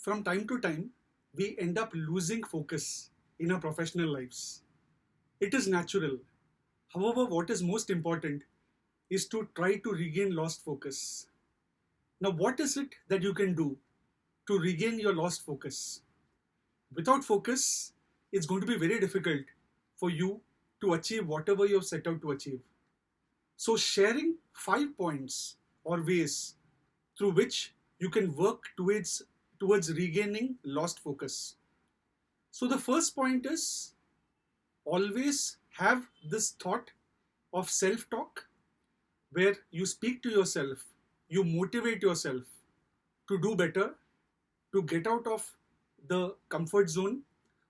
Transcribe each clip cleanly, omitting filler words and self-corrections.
From time to time, we end up losing focus in our professional lives. It is natural. However, what is most important is to try to regain lost focus. Now, what is it that you can do to regain your lost focus? Without focus, it's going to be very difficult for you to achieve whatever you have set out to achieve. So, sharing 5 points or ways through which you can work towards regaining lost focus. So, the first point is always have this thought of self talk where you speak to yourself, you motivate yourself to do better, to get out of the comfort zone,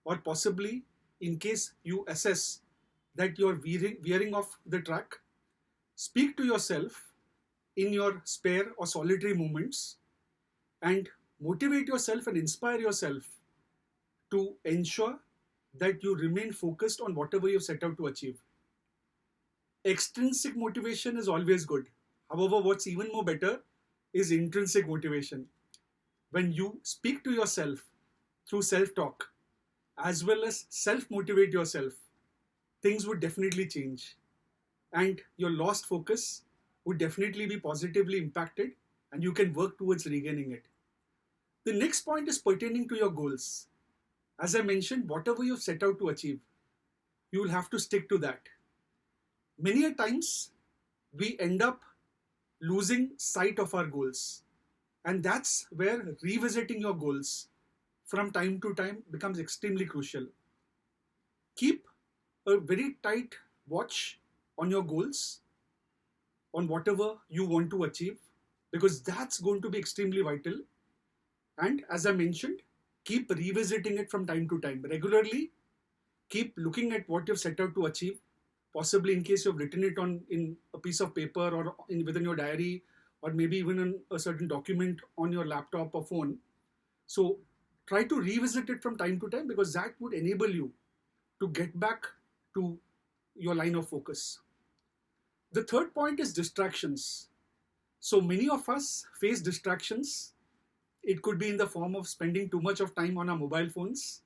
or possibly in case you assess that you're veering off the track, speak to yourself in your spare or solitary moments and motivate yourself and inspire yourself to ensure that you remain focused on whatever you've set out to achieve. Extrinsic motivation is always good. However, what's even more better is intrinsic motivation. When you speak to yourself through self-talk as well as self-motivate yourself, things would definitely change and your lost focus would definitely be positively impacted and you can work towards regaining it. The next point is pertaining to your goals. As I mentioned, whatever you've set out to achieve, you will have to stick to that. Many a times, we end up losing sight of our goals. And that's where revisiting your goals from time to time becomes extremely crucial. Keep a very tight watch on your goals, on whatever you want to achieve, because that's going to be extremely vital. And as I mentioned, keep revisiting it from time to time. Regularly, keep looking at what you've set out to achieve. Possibly in case you've written it in a piece of paper or within your diary, or maybe even in a certain document on your laptop or phone. So try to revisit it from time to time because that would enable you to get back to your line of focus. The third point is distractions. So many of us face distractions. It could be in the form of spending too much of time on our mobile phones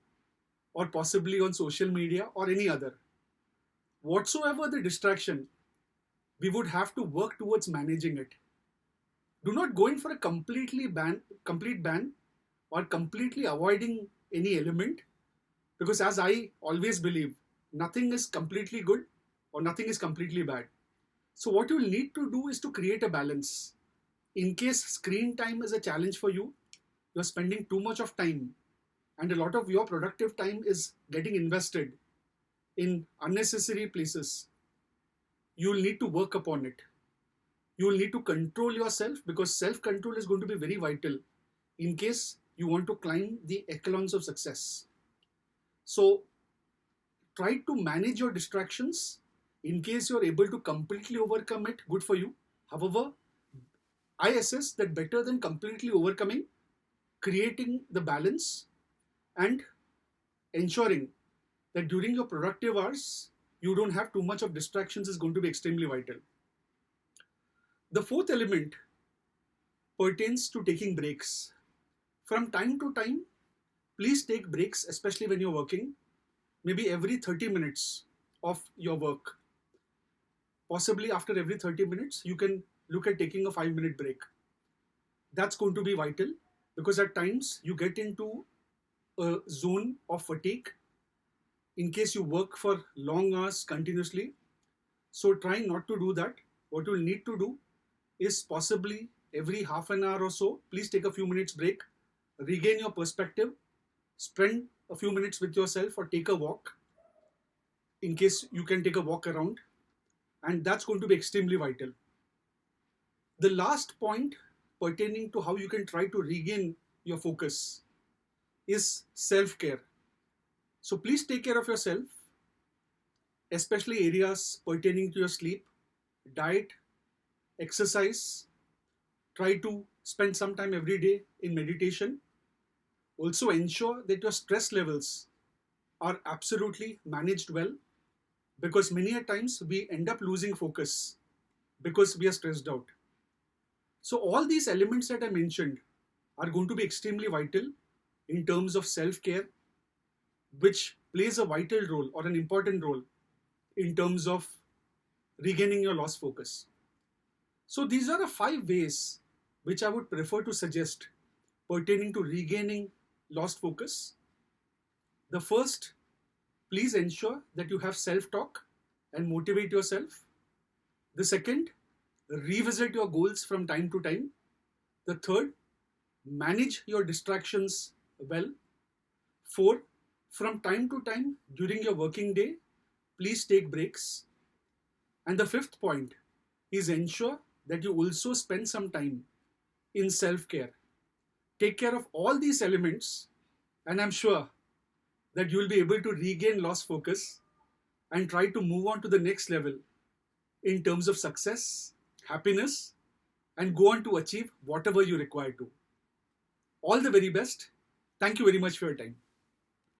or possibly on social media or any other. Whatsoever the distraction, we would have to work towards managing it. Do not go in for a complete ban or completely avoiding any element, because as I always believe, nothing is completely good or nothing is completely bad. So what you will need to do is to create a balance. In case screen time is a challenge for you, you're spending too much of time and a lot of your productive time is getting invested in unnecessary places, you will need to work upon it. You will need to control yourself because self-control is going to be very vital in case you want to climb the echelons of success. So try to manage your distractions. In case you're able to completely overcome it, good for you. However, I assess that better than completely overcoming, creating the balance and ensuring that during your productive hours, you don't have too much of distractions is going to be extremely vital. The fourth element pertains to taking breaks. From time to time, please take breaks, especially when you're working, maybe every 30 minutes of your work. Possibly after every 30 minutes, you can look at taking a 5-minute break. That's going to be vital because at times you get into a zone of fatigue in case you work for long hours continuously. So try not to do that. What you'll need to do is possibly every half an hour or so, please take a few minutes break, regain your perspective, spend a few minutes with yourself or take a walk in case you can take a walk around, and that's going to be extremely vital. The last point pertaining to how you can try to regain your focus is self-care. So please take care of yourself, especially areas pertaining to your sleep, diet, exercise. Try to spend some time every day in meditation. Also ensure that your stress levels are absolutely managed well, because many a times we end up losing focus because we are stressed out. So all these elements that I mentioned are going to be extremely vital in terms of self care, which plays a vital role or an important role in terms of regaining your lost focus. So, these are the 5 ways which I would prefer to suggest pertaining to regaining lost focus. The first, please ensure that you have self talk and motivate yourself. The second, revisit your goals from time to time. The third, manage your distractions well. Four, from time to time during your working day, please take breaks. And the fifth point is ensure that you also spend some time in self care. Take care of all these elements, and I'm sure that you'll be able to regain lost focus and try to move on to the next level in terms of success, happiness, and go on to achieve whatever you require to. All the very best. Thank you very much for your time.